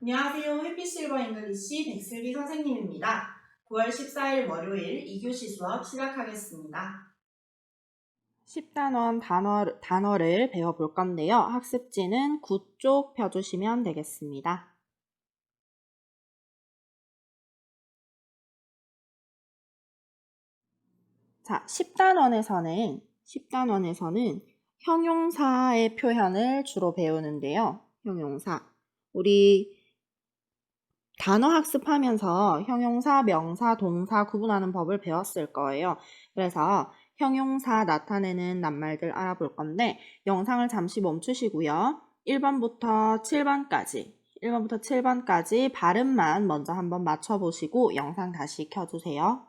안녕하세요. 해피실버 잉글리시 백슬기 선생님입니다. 9월 14일 월요일 2교시 수업 시작하겠습니다. 10단원 단어를 배워볼 건데요. 학습지는 9쪽 펴주시면 되겠습니다. 자, 10단원에서는 형용사의 표현을 주로 배우는데요. 형용사. 우리 단어 학습하면서 형용사, 명사, 동사 구분하는 법을 배웠을 거예요. 그래서 형용사 나타내는 낱말들 알아볼 건데 영상을 잠시 멈추시고요. 1번부터 7번까지 발음만 먼저 한번 맞춰보시고 영상 다시 켜주세요.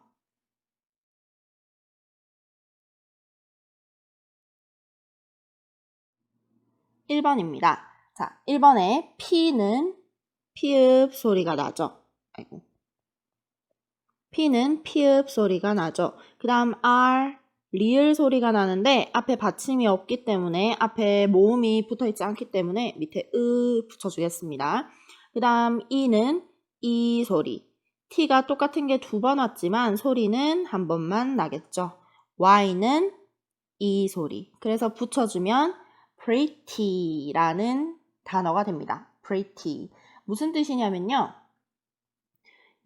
1번입니다. 자, 1번에 P는 피읍 소리가 나죠. P는 피읍 소리가 나죠. 그 다음 R, 리을 소리가 나는데 앞에 받침이 없기 때문에 앞에 모음이 붙어있지 않기 때문에 밑에 붙여주겠습니다. 그 다음 E는 이 소리. T가 똑같은 게 2번 왔지만 소리는 한 번만 나겠죠. Y는 이 소리. 그래서 붙여주면 pretty라는 단어가 됩니다. pretty. 무슨 뜻이냐면요.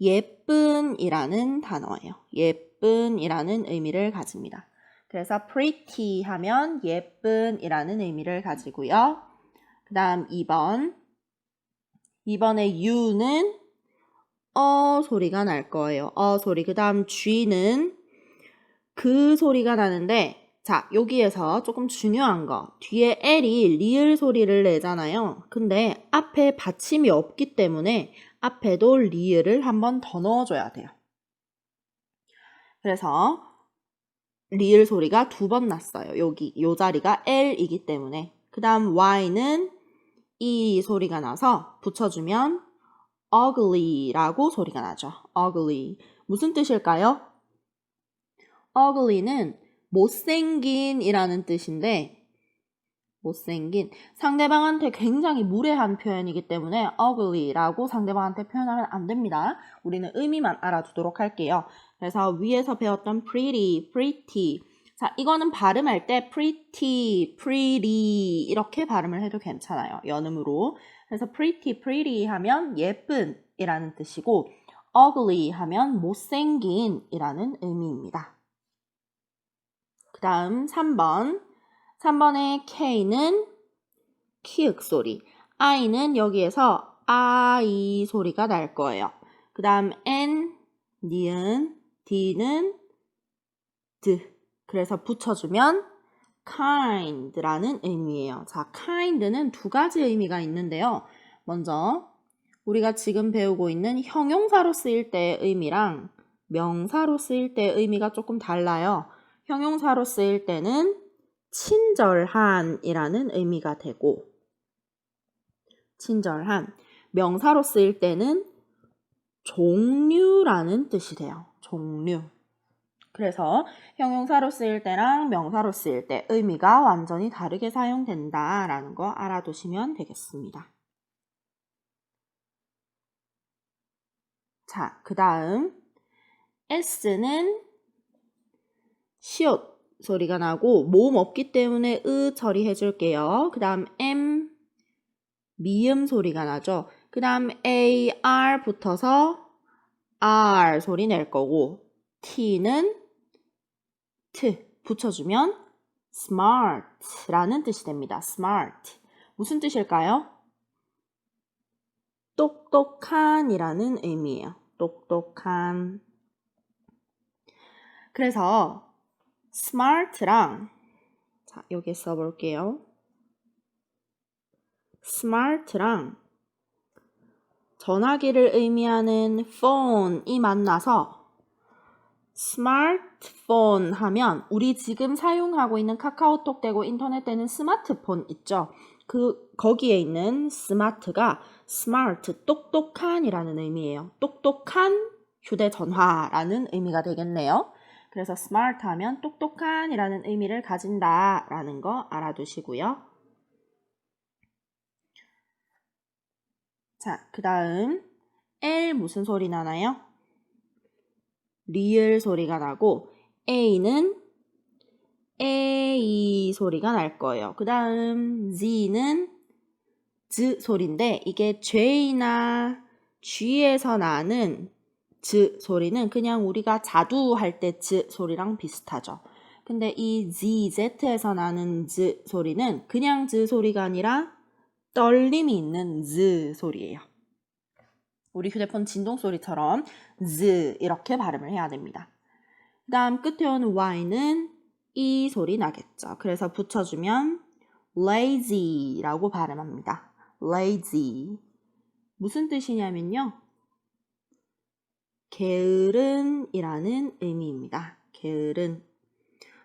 예쁜이라는 단어예요. 예쁜이라는 의미를 가집니다. 그래서 pretty 하면 예쁜이라는 의미를 가지고요. 그 다음 2번. 2번의 U는 소리가 날 거예요. 소리. 그 다음 G는 그 소리가 나는데 자, 여기에서 조금 중요한 거. 뒤에 L이 리을 소리를 내잖아요. 근데 앞에 받침이 없기 때문에 앞에도 리을을 한 번 더 넣어줘야 돼요. 그래서 리을 소리가 2번 났어요. 여기, 요 자리가 L이기 때문에. 그 다음 Y는 이 소리가 나서 붙여주면 ugly라고 소리가 나죠. ugly. 무슨 뜻일까요? ugly는 못생긴 이라는 뜻인데 못생긴 상대방한테 굉장히 무례한 표현이기 때문에 ugly라고 상대방한테 표현하면 안 됩니다. 우리는 의미만 알아두도록 할게요. 그래서 위에서 배웠던 pretty 자, 이거는 발음할 때 pretty 이렇게 발음을 해도 괜찮아요. 연음으로. 그래서 pretty 하면 예쁜 이라는 뜻이고 ugly 하면 못생긴 이라는 의미입니다. 그 다음 3번의 K는 키읔 소리. I는 여기에서 아이 소리가 날 거예요. 그 다음 N, 니은, D는 드. 그래서 붙여주면 kind라는 의미예요. 자, kind는 2가지 의미가 있는데요. 먼저 우리가 지금 배우고 있는 형용사로 쓰일 때의 의미랑 명사로 쓰일 때의 의미가 조금 달라요. 형용사로 쓰일 때는 친절한이라는 의미가 되고 친절한. 명사로 쓰일 때는 종류라는 뜻이 돼요. 종류. 그래서 형용사로 쓰일 때랑 명사로 쓰일 때 의미가 완전히 다르게 사용된다라는 거 알아두시면 되겠습니다. 자, 그 다음 S는 시옷 소리가 나고 모음 없기 때문에 처리해 줄게요. 그 다음 M 미음 소리가 나죠. 그 다음 AR 붙어서 R 소리 낼 거고 T는 T 붙여주면 smart라는 뜻이 됩니다. smart. 무슨 뜻일까요? 똑똑한이라는 의미예요. 똑똑한. 그래서 smart랑 자, 여기 써볼게요. smart랑 전화기를 의미하는 phone이 만나서 스마트폰 하면 우리 지금 사용하고 있는 카카오톡 되고 인터넷 되는 스마트폰 있죠? 거기에 있는 스마트가 스마트, 똑똑한이라는 의미예요. 똑똑한 휴대전화라는 의미가 되겠네요. 그래서 스마트 하면 똑똑한이라는 의미를 가진다라는 거 알아두시고요. 자, 그 다음 L 무슨 소리 나나요? 리을 소리가 나고 A는 A 소리가 날 거예요. 그 다음 Z는 Z 소리인데 이게 J나 G에서 나는 Z 소리는 그냥 우리가 자두할 때 Z 소리랑 비슷하죠. 근데 이 Z, Z에서 나는 Z 소리는 그냥 Z 소리가 아니라 떨림이 있는 Z 소리예요. 우리 휴대폰 진동 소리처럼 Z 이렇게 발음을 해야 됩니다. 그 다음 끝에 오는 Y는 이 소리 나겠죠. 그래서 붙여주면 lazy라고 발음합니다. lazy. 무슨 뜻이냐면요. 게으른이라는 의미입니다. 게으른.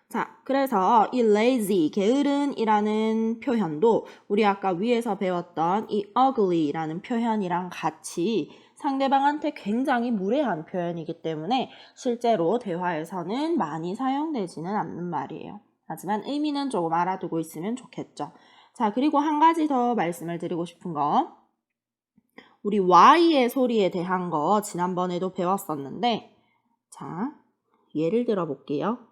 자, 그래서 이 lazy, 게으른이라는 표현도 우리 아까 위에서 배웠던 이 ugly라는 표현이랑 같이 상대방한테 굉장히 무례한 표현이기 때문에 실제로 대화에서는 많이 사용되지는 않는 말이에요. 하지만 의미는 조금 알아두고 있으면 좋겠죠. 자, 그리고 한 가지 더 말씀을 드리고 싶은 거. 우리 Y의 소리에 대한 거 지난번에도 배웠었는데, 자, 예를 들어 볼게요.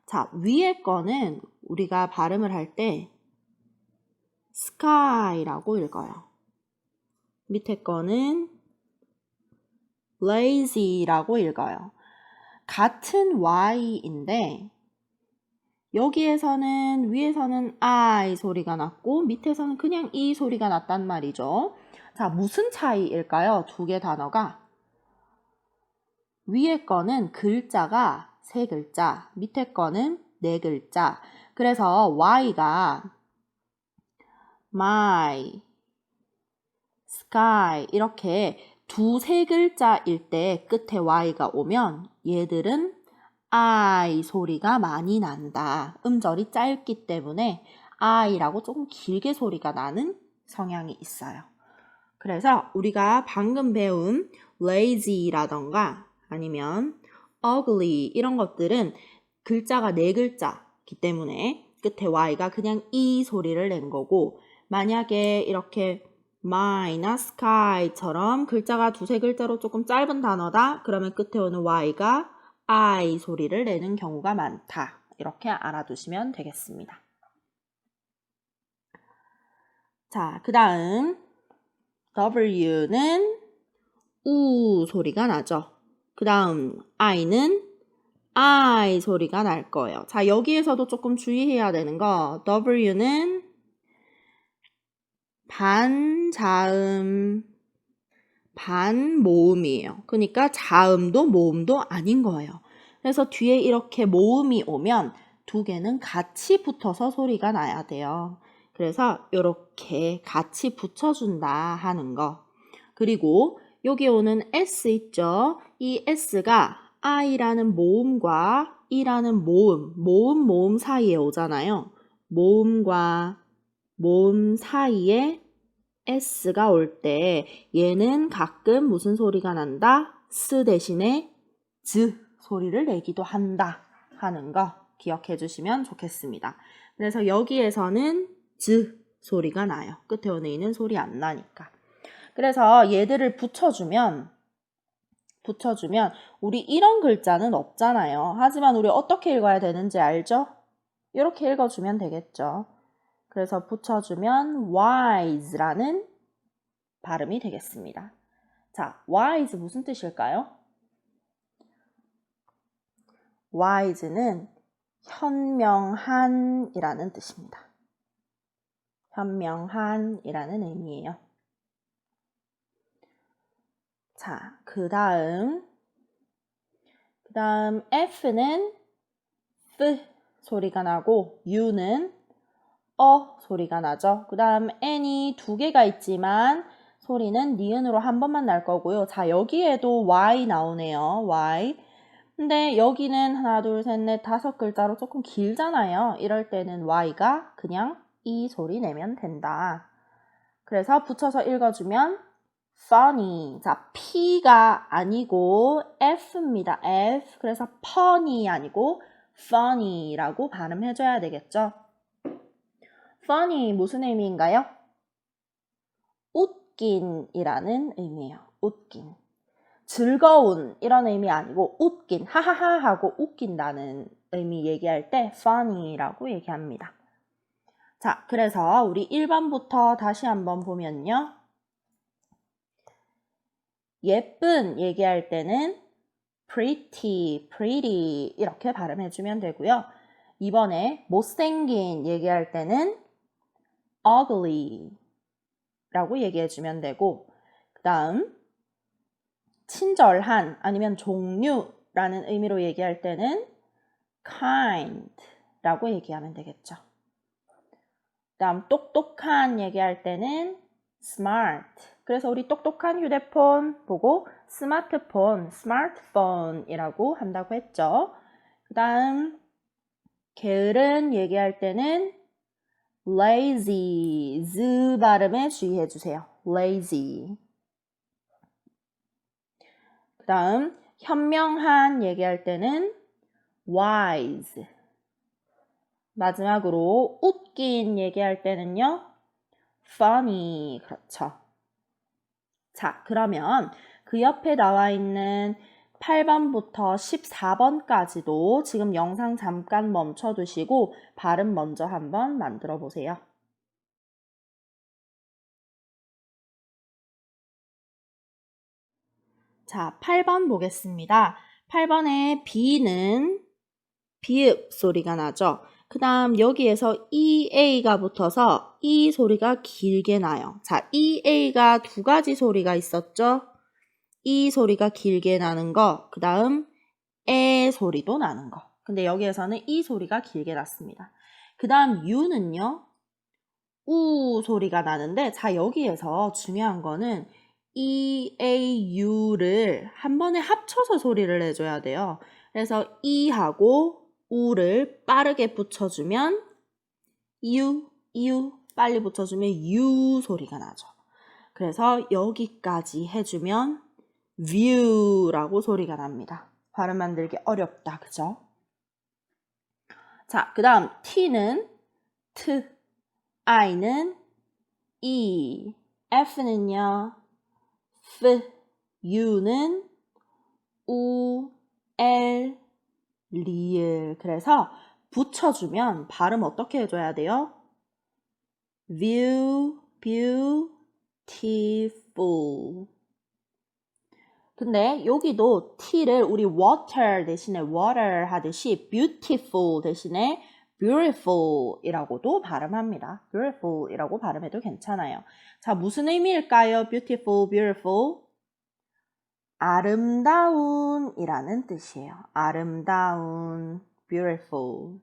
자, 위에 거는 우리가 발음을 할 때 sky라고 읽어요. 밑에 거는 lazy라고 읽어요. 같은 Y인데 여기에서는 위에서는 I 소리가 났고 밑에서는 그냥 E 소리가 났단 말이죠. 자, 무슨 차이일까요? 두 개 단어가. 위에 거는 글자가 3글자, 밑에 거는 4글자. 그래서 Y가 my, sky 이렇게 2-3글자일 때 끝에 Y가 오면 얘들은 I 소리가 많이 난다. 음절이 짧기 때문에 I라고 조금 길게 소리가 나는 성향이 있어요. 그래서 우리가 방금 배운 lazy라던가 아니면 ugly 이런 것들은 글자가 4글자이기 때문에 끝에 Y가 그냥 E 소리를 낸 거고 만약에 이렇게 my나 sky처럼 글자가 2-3글자로 조금 짧은 단어다. 그러면 끝에 오는 Y가 I 소리를 내는 경우가 많다. 이렇게 알아두시면 되겠습니다. 자, 그 다음 W는 우 소리가 나죠. 그 다음 I는 I 소리가 날 거예요. 자, 여기에서도 조금 주의해야 되는 거 W는 반자음, 반모음이에요. 그러니까 자음도 모음도 아닌 거예요. 그래서 뒤에 이렇게 모음이 오면 두 개는 같이 붙어서 소리가 나야 돼요. 그래서 이렇게 같이 붙여준다 하는 거. 그리고 여기 오는 S 있죠? 이 S가 I라는 모음과 E라는 모음 사이에 오잖아요. 모음과 모음 사이에 S가 올 때 얘는 가끔 무슨 소리가 난다? 스 대신에 즈 소리를 내기도 한다 하는 거 기억해 주시면 좋겠습니다. 그래서 여기에서는 즈 소리가 나요. 끝에 오는 이는 소리 안 나니까. 그래서 얘들을 붙여주면 우리 이런 글자는 없잖아요. 하지만 우리 어떻게 읽어야 되는지 알죠? 이렇게 읽어주면 되겠죠. 그래서 붙여주면 wise라는 발음이 되겠습니다. 자, wise 무슨 뜻일까요? wise는 현명한이라는 뜻입니다. 현명한이라는 의미예요. 자, 그 다음 F는 F 소리가 나고 U는 소리가 나죠. 그 다음 N이 2개가 있지만 소리는 니은으로 한 번만 날 거고요. 자, 여기에도 Y 나오네요. Y. 근데 여기는 하나, 둘, 셋, 넷, 5글자로 조금 길잖아요. 이럴 때는 Y가 그냥 이 소리 내면 된다. 그래서 붙여서 읽어주면 funny. 자, P가 아니고 F입니다. F. 그래서 funny 아니고 funny라고 발음해줘야 되겠죠. funny 무슨 의미인가요? 웃긴이라는 의미예요. 웃긴. 즐거운 이런 의미 아니고 웃긴, 하하하 하고 웃긴다는 의미 얘기할 때 funny라고 얘기합니다. 자, 그래서 우리 1번부터 다시 한번 보면요. 예쁜 얘기할 때는 pretty 이렇게 발음해주면 되고요. 이번에 못생긴 얘기할 때는 ugly 라고 얘기해주면 되고, 그 다음 친절한 아니면 종류라는 의미로 얘기할 때는 kind 라고 얘기하면 되겠죠. 그 다음 똑똑한 얘기할 때는 smart. 그래서 우리 똑똑한 휴대폰 보고 스마트폰, smartphone이라고 한다고 했죠. 그 다음 게으른 얘기할 때는 lazy, z 발음에 주의해 주세요. lazy. 그 다음 현명한 얘기할 때는 wise. 마지막으로 웃긴 얘기할 때는요. funny. 그렇죠. 자, 그러면 그 옆에 나와 있는 8번부터 14번까지도 지금 영상 잠깐 멈춰두시고 발음 먼저 한번 만들어 보세요. 자, 8번 보겠습니다. 8번에 B는 비읍 소리가 나죠. 그 다음 여기에서 EA가 붙어서 E 소리가 길게 나요. 자, EA가 두 가지 소리가 있었죠. E 소리가 길게 나는 거, 그 다음 에 소리도 나는 거. 근데 여기에서는 E 소리가 길게 났습니다. 그 다음 U는요. 우 소리가 나는데, 자, 여기에서 중요한 거는 E, A, U를 한 번에 합쳐서 소리를 내줘야 돼요. 그래서 E하고 우를 빠르게 붙여주면 U 빨리 붙여주면 U 소리가 나죠. 그래서 여기까지 해주면 view라고 소리가 납니다. 발음 만들기 어렵다, 그죠? 자, 그 다음 T는 T, I는 E, F는요 F, U는 U, L, 리을. 그래서 붙여주면 발음 어떻게 해줘야 돼요? view, beautiful. 근데 여기도 T를 우리 water 대신에 water 하듯이 beautiful 대신에 beautiful 이라고도 발음합니다. beautiful 이라고 발음해도 괜찮아요. 자, 무슨 의미일까요? beautiful, beautiful. 아름다운 이라는 뜻이에요. 아름다운, beautiful.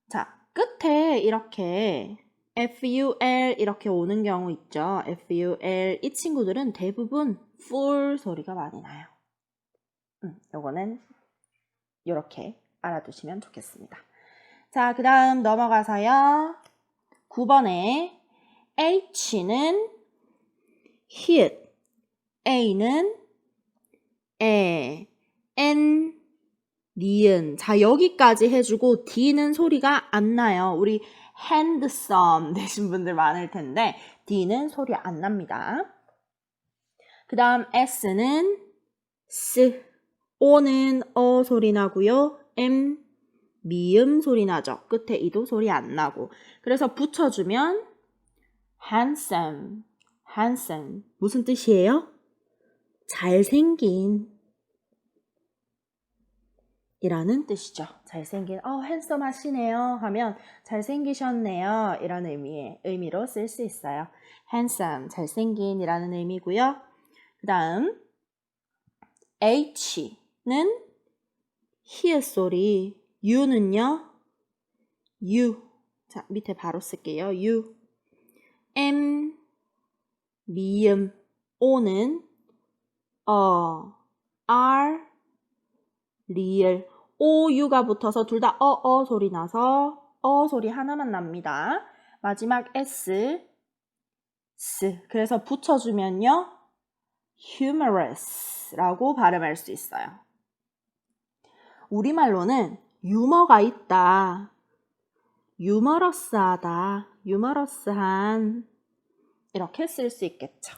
자, 끝에 이렇게 FUL 이렇게 오는 경우 있죠. FUL 이 친구들은 대부분 full 소리가 많이 나요. 요거는 이렇게 알아두시면 좋겠습니다. 자, 그 다음 넘어가서요. 9번에 H는 hit, A는 에, N, 니은. 자, 여기까지 해주고 D는 소리가 안 나요. 우리 handsome 되신 분들 많을 텐데 D는 소리 안 납니다. 그 다음 S는 S, O는 어 소리 나고요. M, 미음 소리 나죠. 끝에 이도 소리 안 나고. 그래서 붙여주면 handsome, handsome. 무슨 뜻이에요? 잘생긴 이라는 뜻이죠. 잘생긴, 핸섬 하시네요 하면 잘생기셨네요 이런 의미로 쓸 수 있어요. handsome, 잘생긴 이라는 의미고요. 그 다음 H는 히읗 소리, U는요 U, 자 밑에 바로 쓸게요. U, M, 미음, O는 R, 리을, OU가 붙어서 둘 다 소리 나서 소리 하나만 납니다. 마지막 S, S. 그래서 붙여주면요 humorous라고 발음할 수 있어요. 우리말로는 유머가 있다, 유머러스하다, 유머러스한 이렇게 쓸 수 있겠죠.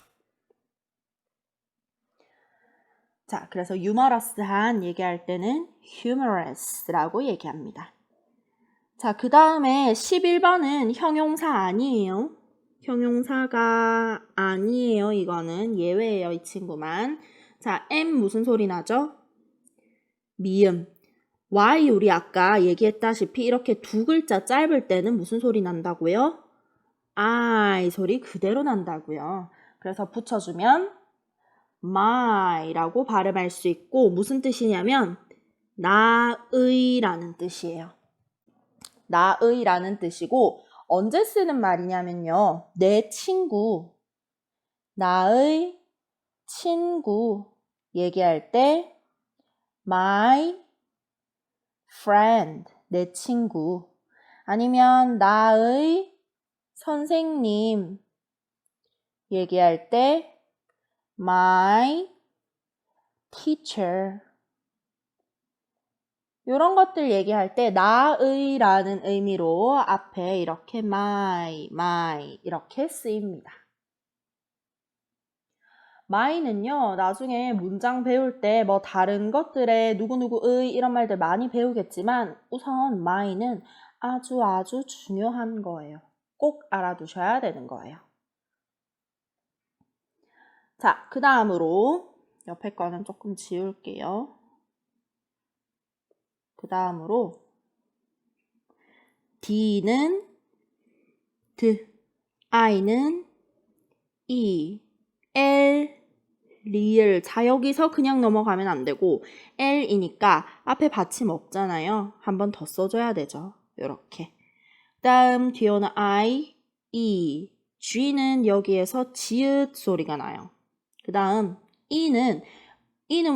자, 그래서 유머러스한 얘기할 때는 humorous라고 얘기합니다. 자, 그 다음에 11번은 형용사 아니에요. 형용사가 아니에요. 이거는 예외예요. 이 친구만. 자, M 무슨 소리 나죠? 미음. Y 우리 아까 얘기했다시피 이렇게 두 글자 짧을 때는 무슨 소리 난다고요? I 소리 그대로 난다고요. 그래서 붙여주면 my라고 발음할 수 있고 무슨 뜻이냐면 나의라는 뜻이에요. 나의라는 뜻이고 언제 쓰는 말이냐면요. 내 친구, 나의 친구 얘기할 때 my friend, 내 친구 아니면 나의 선생님 얘기할 때 my teacher 이런 것들 얘기할 때 나의라는 의미로 앞에 이렇게 my 이렇게 쓰입니다. my는요 나중에 문장 배울 때 뭐 다른 것들에 누구누구의 이런 말들 많이 배우겠지만 우선 my는 아주 중요한 거예요. 꼭 알아두셔야 되는 거예요. 자, 그 다음으로 옆에 거는 조금 지울게요. 그 다음으로 D는 D, I는 E, L, 리을. 자, 여기서 그냥 넘어가면 안 되고 L이니까 앞에 받침 없잖아요. 한 번 더 써줘야 되죠. 이렇게. 다음 뒤에 오는 I, E, G는 여기에서 지읒 소리가 나요. 그 다음 E는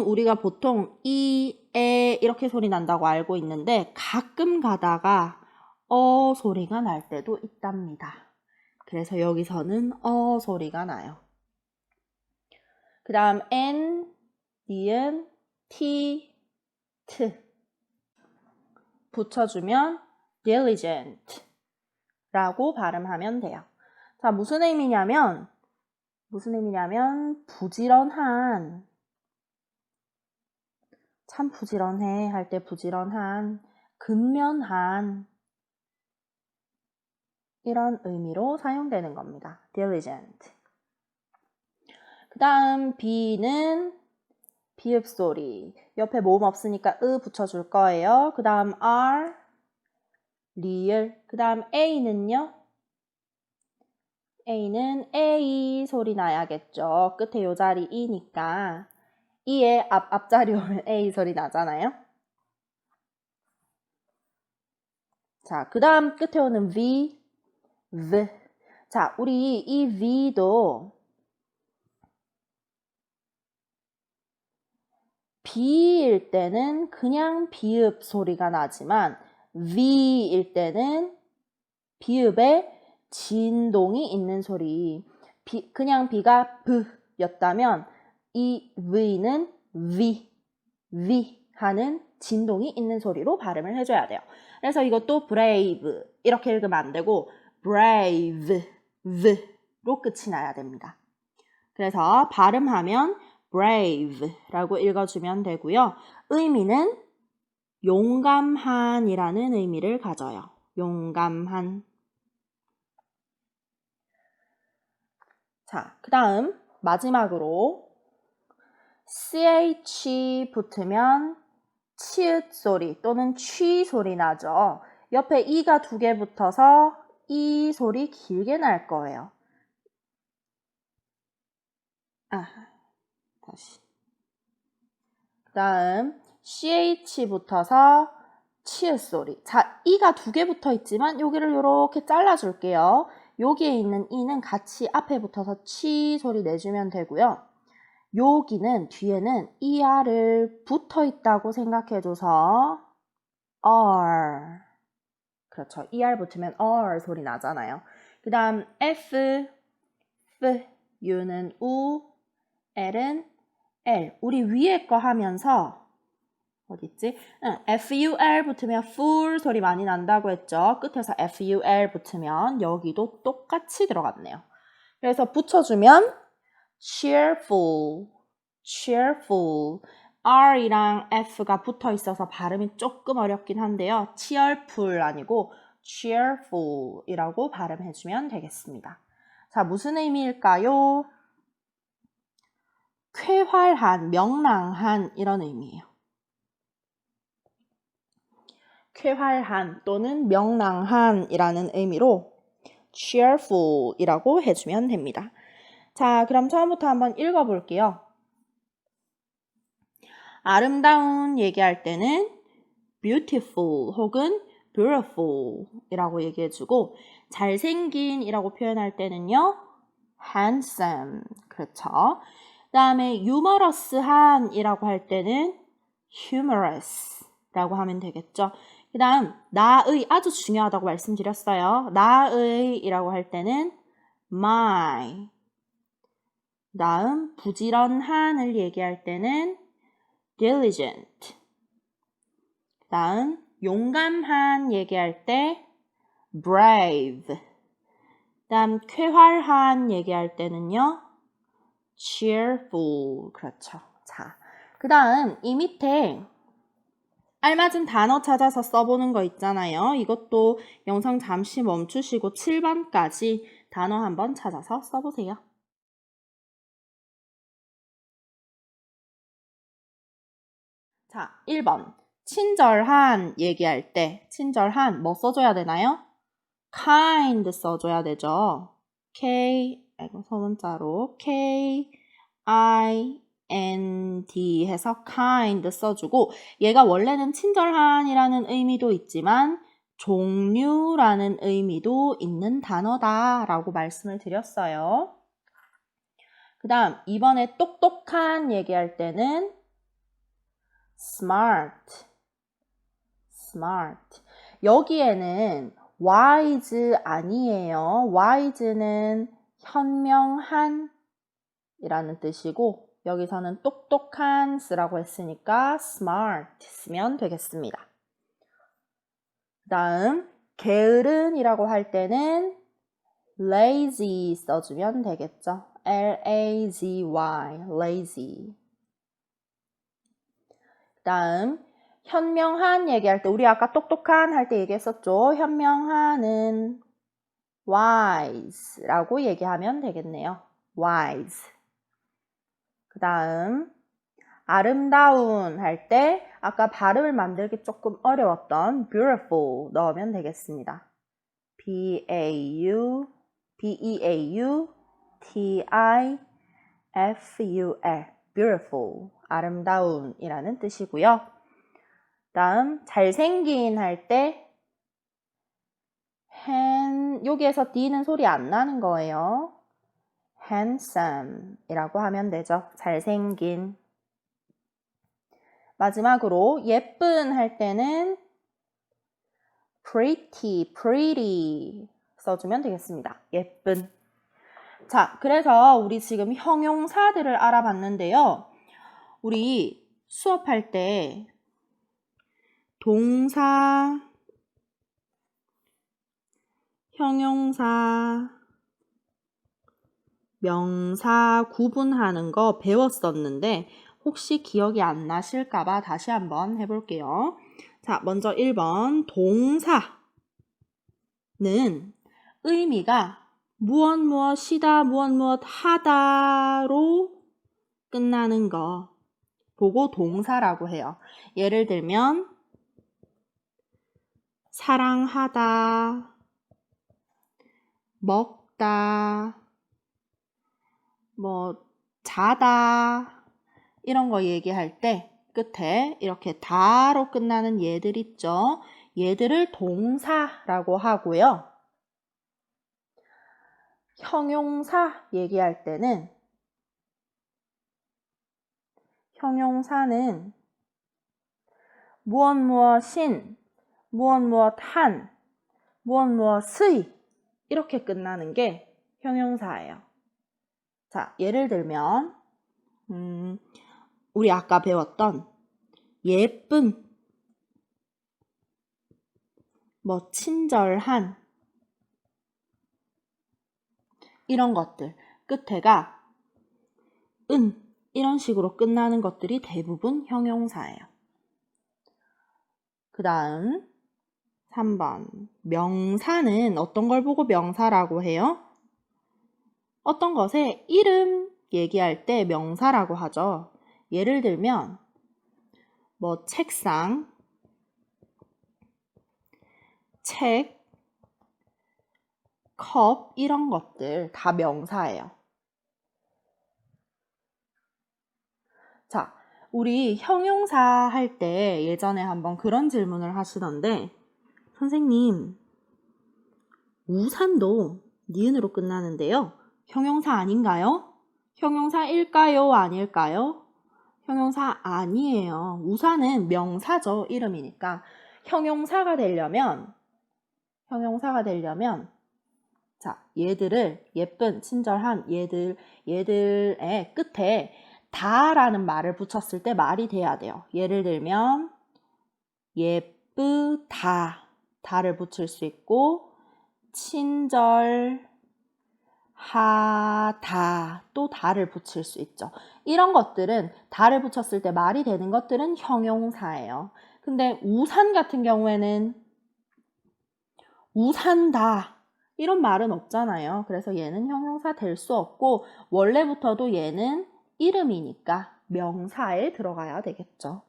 우리가 보통 이, 에 이렇게 소리 난다고 알고 있는데 가끔 가다가 소리가 날 때도 있답니다. 그래서 여기서는 소리가 나요. 그 다음 N, 니은, T, T 붙여주면 diligent 라고 발음하면 돼요. 자, 무슨 의미냐면 부지런한, 참 부지런해 할 때 부지런한, 근면한 이런 의미로 사용되는 겁니다. diligent. 그 다음 B는 비읍 소리. 옆에 모음 없으니까 으 붙여줄 거예요. 그 다음 R, 리을. 그 다음 A는요? A는 A 소리 나야겠죠. 끝에 요 자리 E니까. E의 앞자리 오면 A 소리 나잖아요. 자, 그 다음 끝에 오는 V, V. 자, 우리 이 V도 B일 때는 그냥 비읍 소리가 나지만 V일 때는 비읍에 진동이 있는 소리. 그냥 B가 B였다면 이 V는 V 하는 진동이 있는 소리로 발음을 해줘야 돼요. 그래서 이것도 brave 이렇게 읽으면 안 되고 brave 로 끝이 나야 됩니다. 그래서 발음하면 brave라고 읽어주면 되고요. 의미는 용감한이라는 의미를 가져요. 용감한. 자, 그 다음 마지막으로 ch 붙으면 치읓 소리 또는 취 소리 나죠. 옆에 이가 두 개 붙어서 이 소리 길게 날 거예요. 다시. 그 다음 ch 붙어서 치읓 소리. 자, 이가 두 개 붙어 있지만 여기를 이렇게 잘라줄게요. 여기에 있는 이는 같이 앞에 붙어서 취 소리 내주면 되고요. 여기는 뒤에는 ER을 붙어 있다고 생각해줘서 R. 그렇죠. ER 붙으면 R 소리 나잖아요. 그 다음 F, U는 U, L은 L. 우리 위에 거 하면서 어딨지? FUL 붙으면 full 소리 많이 난다고 했죠. 끝에서 FUL 붙으면 여기도 똑같이 들어갔네요. 그래서 붙여주면 cheerful, cheerful. R이랑 F가 붙어 있어서 발음이 조금 어렵긴 한데요. cheerful 아니고 cheerful이라고 발음해주면 되겠습니다. 자, 무슨 의미일까요? 쾌활한, 명랑한 이런 의미예요. 쾌활한 또는 명랑한 이라는 의미로 cheerful 이라고 해주면 됩니다. 자, 그럼 처음부터 한번 읽어볼게요. 아름다운 얘기할 때는 beautiful 혹은 beautiful 이라고 얘기해주고 잘생긴 이라고 표현할 때는요 handsome 그렇죠. 그 다음에 유머러스한 이라고 할 때는 humorous 라고 하면 되겠죠. 그 다음 나의 아주 중요하다고 말씀드렸어요. 나의 이라고 할 때는 my. 다음 부지런한을 얘기할 때는 diligent. 다음 용감한 얘기할 때 brave. 다음 쾌활한 얘기할 때는요 cheerful. 그렇죠. 자, 그 다음 이 밑에 알맞은 단어 찾아서 써보는 거 있잖아요. 이것도 영상 잠시 멈추시고 7번까지 단어 한번 찾아서 써보세요. 자, 1번. 친절한 얘기할 때 친절한 뭐 써줘야 되나요? kind 써줘야 되죠. 소문자로 K-I-N-D 해서 kind 써주고 얘가 원래는 친절한이라는 의미도 있지만 종류라는 의미도 있는 단어다 라고 말씀을 드렸어요. 그 다음 이번에 똑똑한 얘기할 때는 smart. 여기에는 wise 아니에요. wise는 현명한 이라는 뜻이고 여기서는 똑똑한 쓰라고 했으니까 smart 쓰면 되겠습니다. 그 다음 게으른 이라고 할 때는 lazy 써주면 되겠죠. L-A-Z-Y lazy. 그 다음 현명한 얘기할 때 우리 아까 똑똑한 할 때 얘기했었죠. 현명한은 wise라고 얘기하면 되겠네요. wise. 그 다음 아름다운 할 때 아까 발음을 만들기 조금 어려웠던 beautiful 넣으면 되겠습니다. B-E-A-U-T-I-F-U-L beautiful 아름다운 이라는 뜻이고요. 다음 잘생긴 할 때 여기에서 D는 소리 안 나는 거예요. handsome 이라고 하면 되죠. 잘생긴. 마지막으로 예쁜 할 때는 pretty 써주면 되겠습니다. 예쁜. 자, 그래서 우리 지금 형용사들을 알아봤는데요. 우리 수업할 때 동사, 형용사, 명사 구분하는 거 배웠었는데 혹시 기억이 안 나실까봐 다시 한번 해볼게요. 자, 먼저 1번 동사는 의미가 무엇이다, 무엇 하다로 끝나는 거 보고 동사라고 해요. 예를 들면 사랑하다, 먹다, 자다 이런 거 얘기할 때 끝에 이렇게 다로 끝나는 얘들 있죠. 얘들을 동사라고 하고요. 형용사 얘기할 때는 형용사는 무엇인, 무엇한, 무엇의 이렇게 끝나는 게 형용사예요. 자, 예를 들면 우리 아까 배웠던 예쁜, 뭐 친절한 이런 것들 끝에가 은 이런 식으로 끝나는 것들이 대부분 형용사예요. 그 다음 3번 명사는 어떤 걸 보고 명사라고 해요? 어떤 것의 이름 얘기할 때 명사라고 하죠. 예를 들면 뭐 책상, 책, 컵 이런 것들 다 명사예요. 자, 우리 형용사 할 때 예전에 한번 그런 질문을 하시던데 선생님, 우산도 니은으로 끝나는데요. 형용사 아닌가요? 형용사일까요? 아닐까요? 형용사 아니에요. 우산은 명사죠. 이름이니까. 형용사가 되려면 자, 얘들을 예쁜, 친절한 얘들의 끝에 다라는 말을 붙였을 때 말이 돼야 돼요. 예를 들면 예쁘다, 다를 붙일 수 있고 친절하다, 또 다를 붙일 수 있죠. 이런 것들은 다를 붙였을 때 말이 되는 것들은 형용사예요. 근데 우산 같은 경우에는 우산다 이런 말은 없잖아요. 그래서 얘는 형용사 될 수 없고 원래부터도 얘는 이름이니까 명사에 들어가야 되겠죠.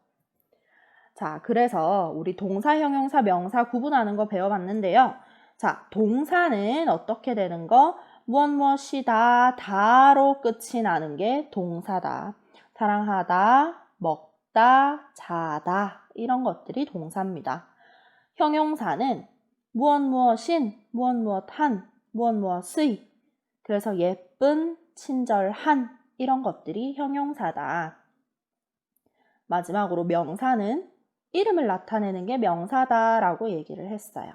자, 그래서 우리 동사, 형용사, 명사 구분하는 거 배워봤는데요. 자, 동사는 어떻게 되는 거? 무엇이다, 다로 끝이 나는 게 동사다. 사랑하다, 먹다, 자다 이런 것들이 동사입니다. 형용사는 무엇인, 무엇한, 무엇의 그래서 예쁜, 친절한 이런 것들이 형용사다. 마지막으로 명사는 이름을 나타내는 게 명사다라고 얘기를 했어요.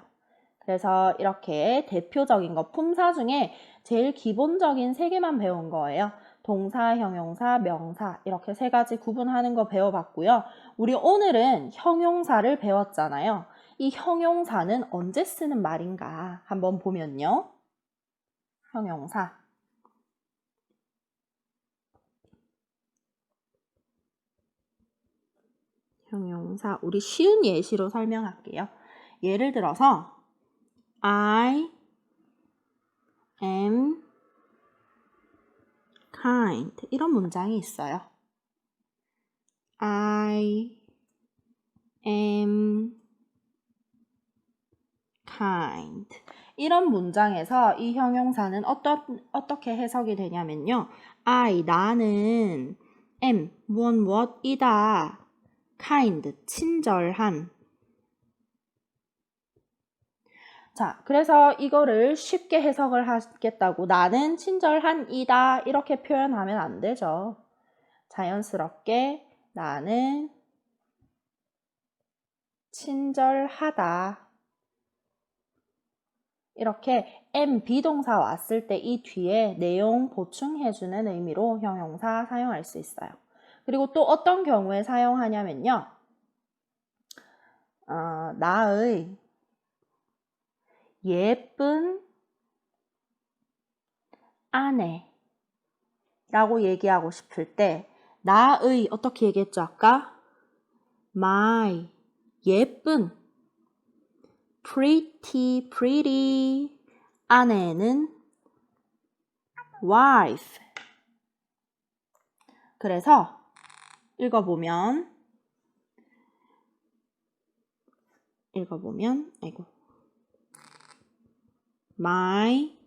그래서 이렇게 대표적인 거 품사 중에 제일 기본적인 3개만 배운 거예요. 동사, 형용사, 명사 이렇게 3가지 구분하는 거 배워봤고요. 우리 오늘은 형용사를 배웠잖아요. 이 형용사는 언제 쓰는 말인가 한번 보면요. 형용사 우리 쉬운 예시로 설명할게요. 예를 들어서 I am kind 이런 문장이 있어요. I am kind 이런 문장에서 이 형용사는 어떻게 해석이 되냐면요. I, 나는 am, 무엇이다. kind, 친절한. 자, 그래서 이거를 쉽게 해석을 하겠다고 나는 친절한이다 이렇게 표현하면 안 되죠. 자연스럽게 나는 친절하다. 이렇게 am 비동사 왔을 때 이 뒤에 내용 보충해주는 의미로 형용사 사용할 수 있어요. 그리고 또 어떤 경우에 사용하냐면요. 나의 예쁜 아내라고 얘기하고 싶을 때 나의 어떻게 얘기했죠 아까? my 예쁜 pretty 아내는 wife. 그래서 읽어보면 my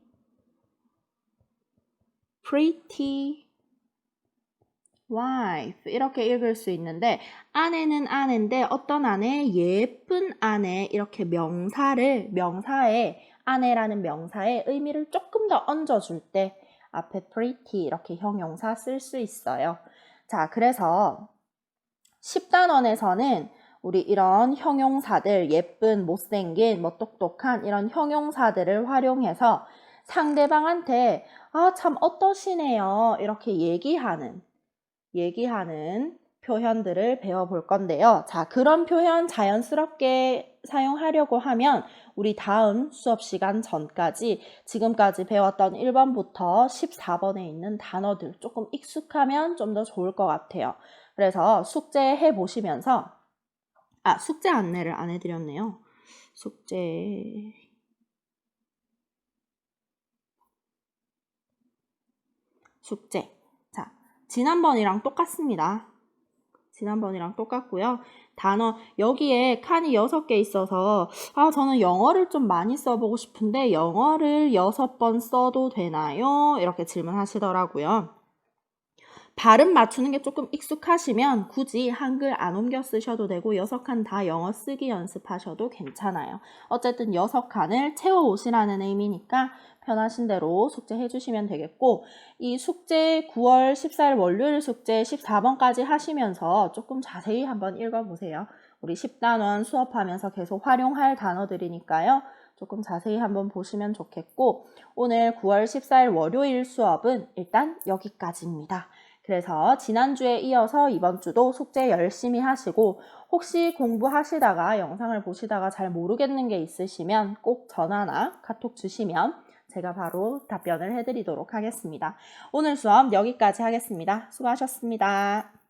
pretty wife 이렇게 읽을 수 있는데 아내는 아내인데 어떤 아내? 예쁜 아내 이렇게 명사에 아내라는 명사에 의미를 조금 더 얹어줄 때 앞에 pretty 이렇게 형용사 쓸 수 있어요. 자, 그래서 10단원에서는 우리 이런 형용사들 예쁜, 못생긴, 뭐 똑똑한 이런 형용사들을 활용해서 상대방한테 참 어떠시네요 이렇게 얘기하는 표현들을 배워볼 건데요. 자, 그런 표현 자연스럽게 사용하려고 하면 우리 다음 수업 시간 전까지 지금까지 배웠던 1번부터 14번에 있는 단어들 조금 익숙하면 좀 더 좋을 것 같아요. 그래서 숙제 해보시면서 숙제 안내를 안 해드렸네요. 숙제. 자, 지난번이랑 똑같습니다. 지난번이랑 똑같고요. 단어 여기에 칸이 6개 있어서 저는 영어를 좀 많이 써보고 싶은데 영어를 6번 써도 되나요? 이렇게 질문하시더라고요. 발음 맞추는 게 조금 익숙하시면 굳이 한글 안 옮겨 쓰셔도 되고 6칸 다 영어 쓰기 연습하셔도 괜찮아요. 어쨌든 6칸을 채워오시라는 의미니까 편하신 대로 숙제 해주시면 되겠고 이 숙제 9월 14일 월요일 숙제 14번까지 하시면서 조금 자세히 한번 읽어보세요. 우리 10단원 수업하면서 계속 활용할 단어들이니까요. 조금 자세히 한번 보시면 좋겠고 오늘 9월 14일 월요일 수업은 일단 여기까지입니다. 그래서 지난주에 이어서 이번 주도 숙제 열심히 하시고 혹시 공부하시다가 영상을 보시다가 잘 모르겠는 게 있으시면 꼭 전화나 카톡 주시면 제가 바로 답변을 해드리도록 하겠습니다. 오늘 수업 여기까지 하겠습니다. 수고하셨습니다.